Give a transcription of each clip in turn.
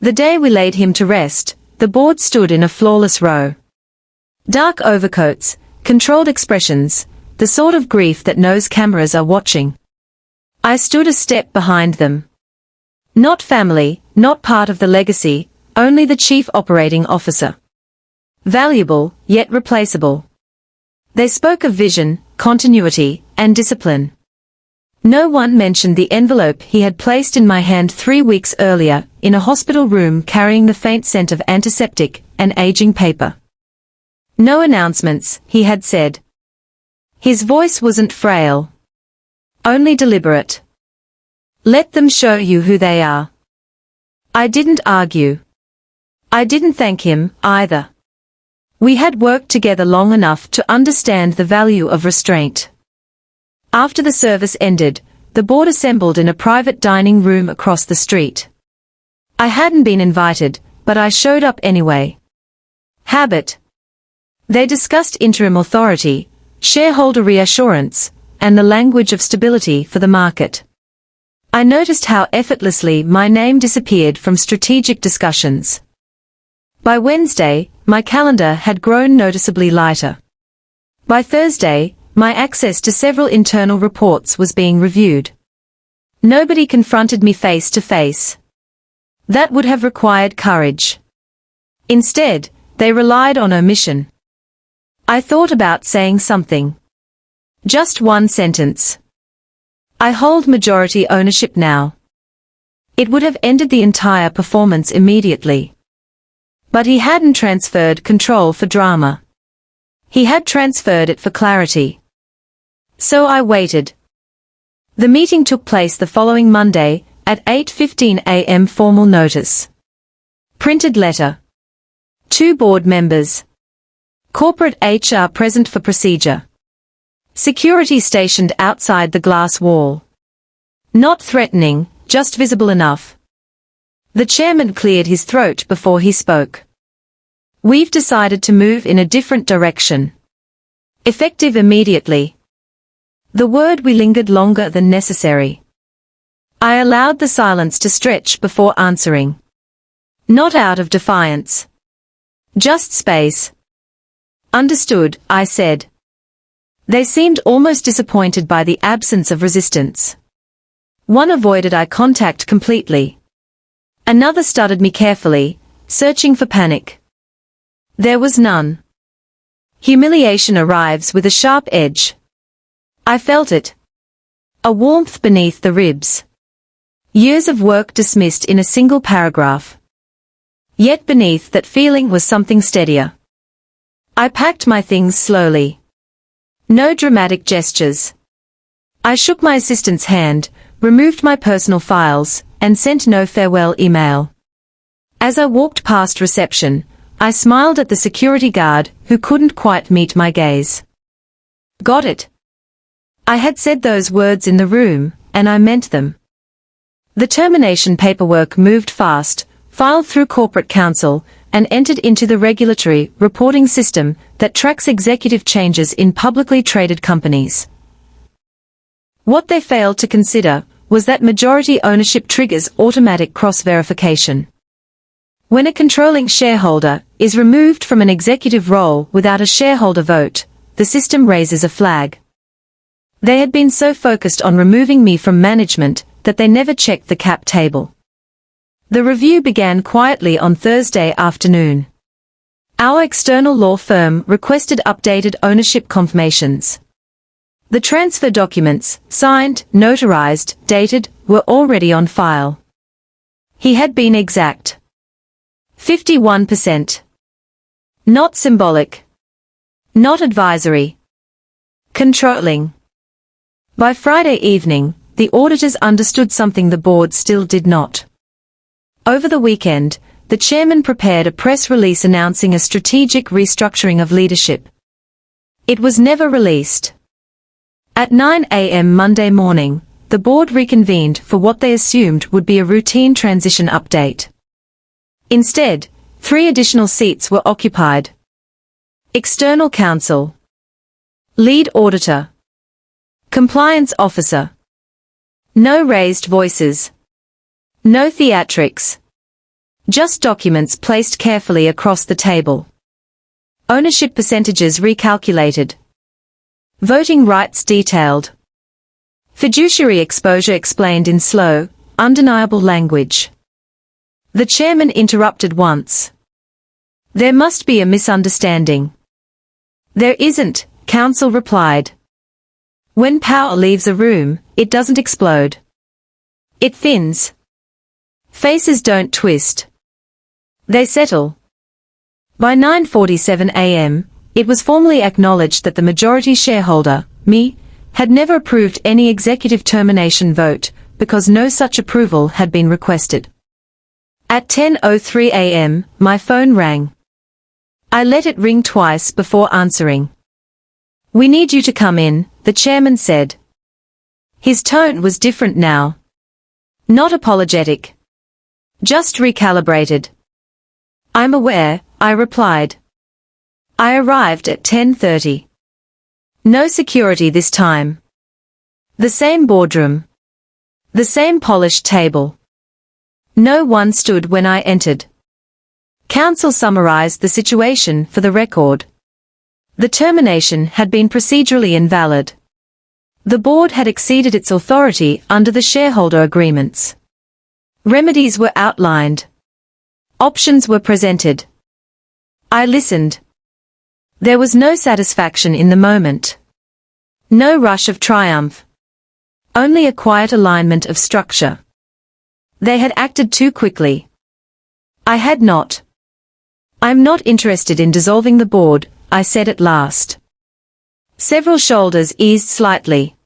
The day we laid him to rest, the board stood in a flawless row. Dark overcoats, controlled expressions, the sort of grief that knows cameras are watching. I stood a step behind them. Not family, not part of the legacy, only the chief operating officer. Valuable, yet replaceable. They spoke of vision, continuity, and discipline. No one mentioned the envelope he had placed in my hand 3 weeks earlier, in a hospital room carrying the faint scent of antiseptic and aging paper. No announcements, he had said. His voice wasn't frail. Only deliberate. Let them show you who they are. I didn't argue. I didn't thank him, either. We had worked together long enough to understand the value of restraint. After the service ended, the board assembled in a private dining room across the street. I hadn't been invited, but I showed up anyway. Habit. They discussed interim authority, shareholder reassurance, and the language of stability for the market. I noticed how effortlessly my name disappeared from strategic discussions. By Wednesday, my calendar had grown noticeably lighter. By Thursday, my access to several internal reports was being reviewed. Nobody confronted me face to face. That would have required courage. Instead, they relied on omission. I thought about saying something. Just one sentence. I hold majority ownership now. It would have ended the entire performance immediately. But he hadn't transferred control for drama. He had transferred it for clarity. So I waited. The meeting took place the following Monday, at 8:15 a.m. Formal notice. Printed letter. 2 board members. Corporate HR present for procedure. Security stationed outside the glass wall. Not threatening, just visible enough. The chairman cleared his throat before he spoke. We've decided to move in a different direction. Effective immediately. The word we lingered longer than necessary. I allowed the silence to stretch before answering. Not out of defiance. Just space. Understood, I said. They seemed almost disappointed by the absence of resistance. One avoided eye contact completely. Another studied me carefully, searching for panic. There was none. Humiliation arrives with a sharp edge. I felt it. A warmth beneath the ribs. Years of work dismissed in a single paragraph. Yet beneath that feeling was something steadier. I packed my things slowly. No dramatic gestures. I shook my assistant's hand, removed my personal files, and sent no farewell email. As I walked past reception, I smiled at the security guard who couldn't quite meet my gaze. Got it. I had said those words in the room, and I meant them. The termination paperwork moved fast, filed through corporate counsel, and entered into the regulatory reporting system that tracks executive changes in publicly traded companies. What they failed to consider was that majority ownership triggers automatic cross-verification. When a controlling shareholder is removed from an executive role without a shareholder vote, the system raises a flag. They had been so focused on removing me from management that they never checked the cap table. The review began quietly on Thursday afternoon. Our external law firm requested updated ownership confirmations. The transfer documents, signed, notarized, dated, were already on file. He had been exact. 51%. Not symbolic. Not advisory. Controlling. By Friday evening, the auditors understood something the board still did not. Over the weekend, the chairman prepared a press release announcing a strategic restructuring of leadership. It was never released. At 9 a.m. Monday morning, the board reconvened for what they assumed would be a routine transition update. Instead, 3 additional seats were occupied. External counsel. Lead auditor. Compliance officer. No raised voices. No theatrics. Just documents placed carefully across the table. Ownership percentages recalculated. Voting rights detailed. Fiduciary exposure explained in slow, undeniable language. The chairman interrupted once. There must be a misunderstanding. There isn't, counsel replied. When power leaves a room, it doesn't explode. It thins. Faces don't twist. They settle. By 9:47 a.m., it was formally acknowledged that the majority shareholder, me, had never approved any executive termination vote, because no such approval had been requested. At 10:03 a.m., my phone rang. I let it ring twice before answering. We need you to come in, the chairman said. His tone was different now. Not apologetic. Just recalibrated. I'm aware, I replied. I arrived at 10:30. No security this time. The same boardroom. The same polished table. No one stood when I entered. Counsel summarized the situation for the record. The termination had been procedurally invalid. The board had exceeded its authority under the shareholder agreements. Remedies were outlined. Options were presented. I listened. There was no satisfaction in the moment. No rush of triumph. Only a quiet alignment of structure. They had acted too quickly. I had not. I'm not interested in dissolving the board, I said at last. Several shoulders eased slightly.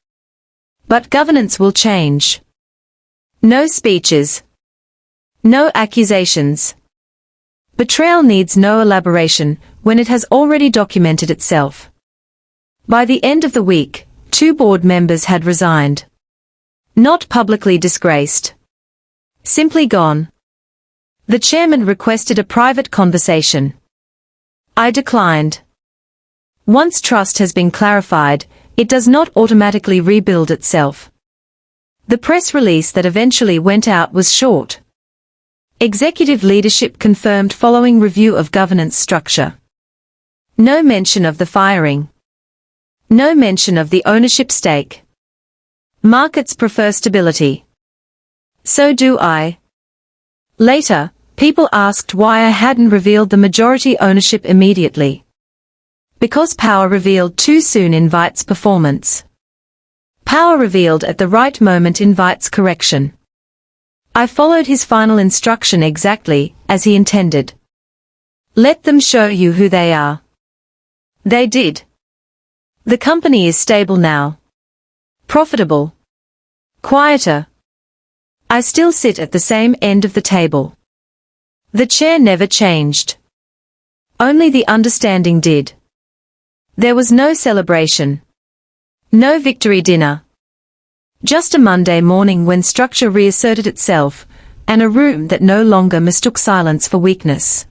But governance will change. No speeches. No accusations. Betrayal needs no elaboration when it has already documented itself. By the end of the week, 2 board members had resigned. Not publicly disgraced. Simply gone. The chairman requested a private conversation. I declined. Once trust has been clarified, it does not automatically rebuild itself. The press release that eventually went out was short. Executive leadership confirmed following review of governance structure. No mention of the firing. No mention of the ownership stake. Markets prefer stability. So do I. Later, people asked why I hadn't revealed the majority ownership immediately. Because power revealed too soon invites performance. Power revealed at the right moment invites correction. I followed his final instruction exactly as he intended. Let them show you who they are. They did. The company is stable now. Profitable. Quieter. I still sit at the same end of the table. The chair never changed. Only the understanding did. There was no celebration. No victory dinner. Just a Monday morning when structure reasserted itself, and a room that no longer mistook silence for weakness.